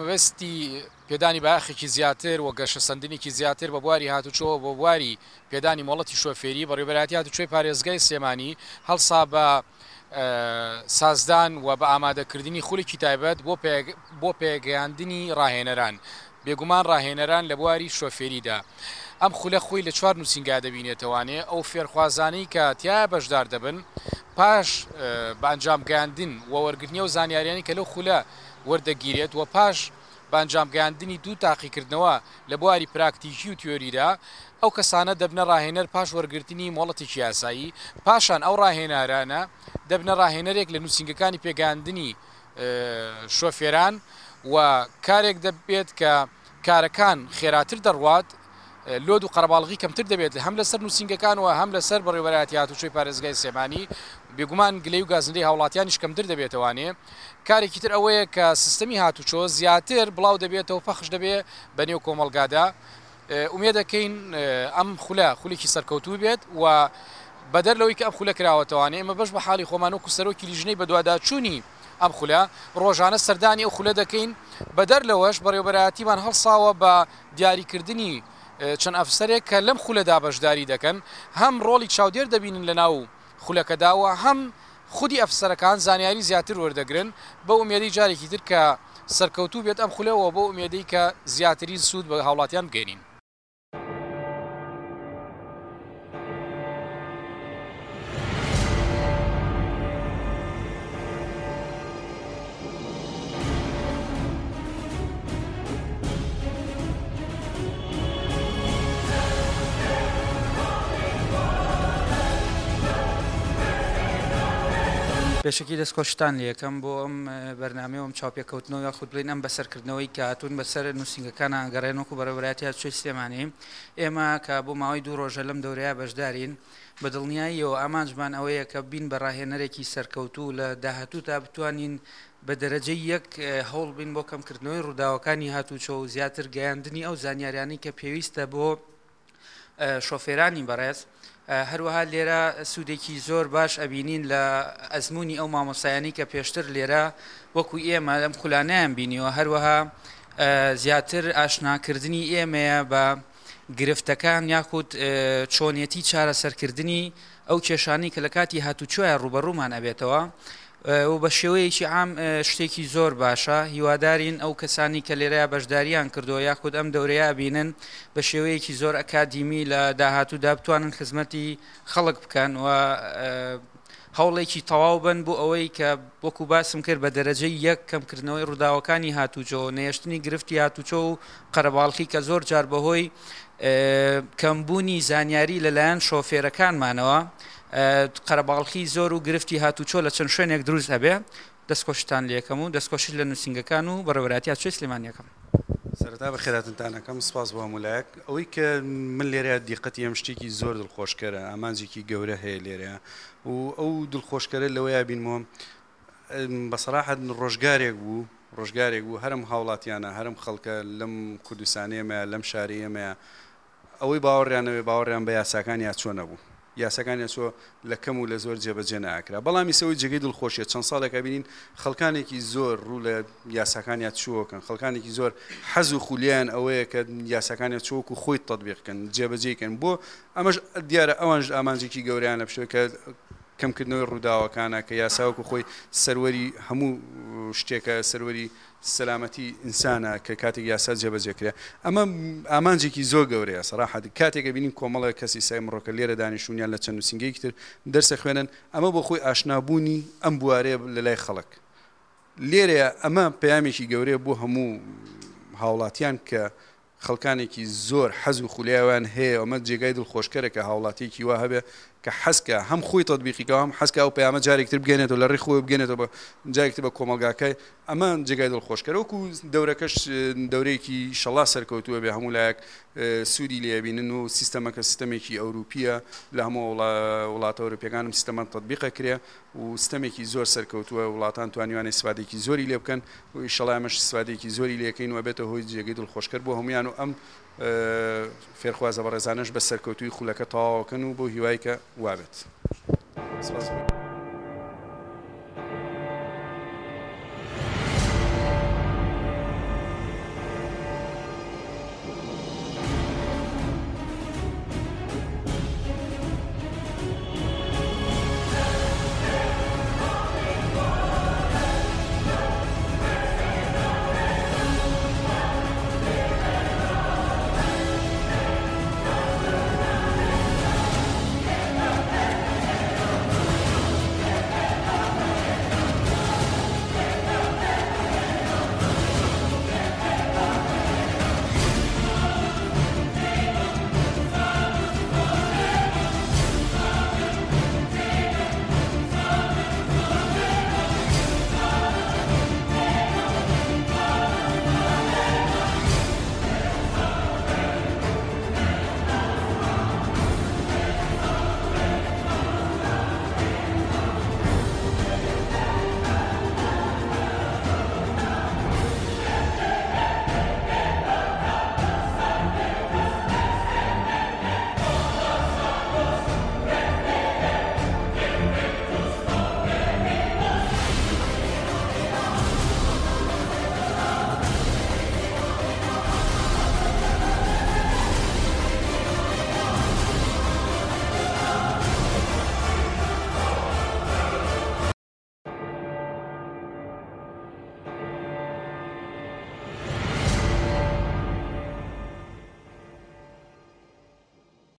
مەبەستی پێدانی باخێکی زیاتر و گەشە سندنێکی زیاتر بە بواری هاتوچۆ بۆ بواری پێدانی مۆڵەتی شۆفێری بەڕێوەبەرەتی هاتوچۆی پارێزگای سلێمانی هەڵسا بە سازدان و بە ئامادەکردنی خولێکی تایبەت بۆ پێگەیاندنی ڕاهێنەران بێگومان ڕاهێنەران لە بواری شۆفێریدا ئەم خولە خۆی لە 4 نووسنگا دەبینێتەوانێ ئەو فێرخوازانەی کە تیا بەشدار دەبن پاش بە ئەنجامگەاندن و وەرگرتنی و زانیاریانی کە لەو خولە وەردەگیرێت و پاش بە ئەنجامگەاندنی دوو تاقیکردنەوە لە بواری پراکتیکی و تیۆریدا ئەو کەسانە دەبنە ڕاهێنەر پاش وەرگرتنی مۆڵەتێکی یاسایی پاشان ئەو ڕاهێنارانە دەبنە ڕاهێنەرێک لە نووسنگەکانی پێگەاندنی شۆفێران و کارێک دەبێت کە کارەکان خێراتر دەڕوات لۆد و قەرەباڵغی کەمتر دەبێت هەم لەسەر نووسنگەکانەوە هەم لەسەر بەڕێوەبەرەتی هاتوچۆی پارێزگای سلێمانی بێگومان گلەی و گازندەی هاوڵاتیانیش کەمتر دەبێتەوانێ کارێکی تر ئەوەیە کە سیستەمی هاتوچۆ زیاتر بڵاو دەبێتەوە پەخش دەبێت بەنێو کۆمەڵگادا ئومێد دەکەین ئەم خولێکی سەرکەوتوو بێت و بەدەر لەوەی کە ئەم خولە کراوەتەوانێ ئێمە بەش بە حاڵی خۆمان و سەرۆکی لیژنەی بە دوواداچوونی ئەم خولە ڕۆژانە سەردانی ئەو خولە دەکەین بەدەر لەوەش بەڕێوەبەرەتیمان هەڵساوە بە دیاریکردنی چەند ئەفسەرێک کە لەم خولەدا بەشداری دەکەن هەم ڕۆڵی چاودێر دەبینن لە ناو خولەکەداوە هەم خودی ئەفسەرەکان زانیاری زیاتر وەردەگرن بە ئومێدەی جارێکی تر کە سەرکەوتوو بێت ئەم خولەوە بۆ ئومێدەی کە زیاترین سوود بە هاوڵاتیان بگەینین. پێشکی دەستکۆشتان لە یەکەم بۆ ئەم بەرنامەوەم چاوپێکەوتنەوە یاخود بڵین ئەم بەسەرکردنەوەی کە هاتوون بەسەر نووسنگەکان ئاگەڕێنەوەکو بەڕێوەبەرەتی هاتوچۆی سلێمانی ئێمە کە بۆ ماوەی 2 ڕۆژە لەم دەورەیە بەشدارین بە دڵنیاییەوە ئامانجمان ئەوەیە کە بین بە ڕاهێنەرێکی سەرکەوتوو لە داهاتوو تا بتوانین بە دەرەجەی یەک هەوڵ بین بۆ کەمکردنەوەی ڕووداوەکانی هاتوچۆ و زیاتر گەیاندنی ئەو زانیاریانی کە پێویستە بۆ شۆفێرانی بەڕێز هەروەها لێرە سوودێکی زۆر باش ئەبینین لە ئەزمموی ئەو مامۆسایانی کە پێشتر لێرە وەکو ئێمە لەم خولانەیان بینیەوە هەروەها زیاتر ئاشناکردنی ئێمەیە بە گرفتەکان یاخود چۆنیەتی چارەسەرکردنی ئەو کێشانەی کە لە کاتی هاتوچۆیان ڕوبەڕوومان ئەبێتەوە و بە شێوەیەکی عام شتێکی زۆر باشە هیوادارین ئەو کەسانی کە لێرەیە بەشداریان کردووە یاخود ئەم دەورەیە بینن بە شێوەیەکی زۆر ئەکادیمی لە داهاتوودا بتوانن خزمەتی خەڵک بکەن و هەوڵێکی تەواو بن بۆ ئەوەی کە وەکو باسم کرد بە دەرەجەی یەک کەمکردنەوەی ڕووداوەکانی هاتوچۆ نێشتنی گرفتی هاتوچۆ و قەرەباڵغی کە زۆر جار بەهۆی کەمبوونی زانیاری لەلایەن شۆفێرەکانمانەوە قەرەباڵغی زۆر و گرفتی هاتوچۆ لە چەند شوێنێک دروست هەبێ دەستکۆشتان لە یەکەم و دەستکۆشی لە نووسنگەکان و بەڕێوەبەرەتی هاتوچۆی سلێمانیەکەم. سەرەتا بە خێراتتانەکەم سپاس بۆ هەمولایەک ئەوەی کە من لێرە دیقەتی ئەم شتێکی زۆر دڵخۆشکەرە ئامانجێکی گەورە هەیە لێرە و ئەو دڵخۆشکەرە لەوەیە بینمەوە بەسەراحەت ڕۆژگارێک بوو هەرم هاوڵاتیانە هەرم خەڵکە لەم کوردستانێمە لەم شارەیەمە ئەوەی باوەڕیان بە یاساکانیان چۆن نەبوو یاسەکانی چۆ لە کەم و لە زۆر جێبەجێ ناکرا بەڵامی سەوەی جێگەی دڵخۆشیە چەند ساڵێکە بینین خەڵکانێکی زۆر ڕوو لە یاساکانیان چووەکەن خەڵکانێکی زۆر حەز و خولیان ئەوەیە کە یاساکانیان چۆک و خۆی تەطبیقکەن جێبەجێکەن بۆ ئەمەش دیارە ئەوانش ئامانجێکی گەوریان لە پشتەوە کە کەمکردنەوەی ڕووداوەکانە کە یاساوەکو خۆی سەروەری هەموو شتێکە سەروەری سەلامەتی ئینسانە کە کاتێک یاسا جێبەجێکرێ ئەمە ئامانجێکی زۆر گەورەیە سەراحەت کاتێکە بینین کۆمەڵە کەسی سای مرۆکە لێرە دانیشتوونیان لە چەند نووسنگەیەکی تر دەرسە خوێنن ئەمە بۆ خۆی ئاشنابوونی ئەم بوارەیە لە لای خەڵک لێرەیە ئەمە پەیامێکی گەورەیە بۆ هەموو هاوڵاتیان کە خەڵکانێکی زۆر حەز و خولیاوان هەیە ئەمە جێگای دڵخۆشکەرە کە هاوڵاتیەکی وا هەبێ کە حەسکە هەم خۆی تەطبیقیکەوە هەم حەسکە ئەو پەیامە جارێکتر بگەێنێتەوە لە ڕێی خۆی بگەێنێتەوە بە جارێکتر بە کۆمەلگاکەی ئەمە جێگای دڵخۆشکەرە وەکو دەورەکەش دەورەیەکی شەڵا سەرکەوتووە بێ هەموو لایەک سوودی لێبینن و سیستەمەکە سیستەمێکی ئەوروپیە لە هەموو وڵاتە ئەوروپیەکانم سیستەمان تەطبیقە کرێ و سیستەمێکی زۆر سەرکەوتووە وڵاتان توانیوانێت استفادەیەکی زۆری لێ بکەن و ئینشەڵا ئەمەش استفادەیەکی زۆری لێکەین و بێتە هۆی جێگەی دڵخۆشکەر بۆ هەمویان و ئەم فێرخوازە بەڕێزانەش بە سەرکەوتووی خولەکە تەواوەکەن و بۆ هیوای کە وابێت.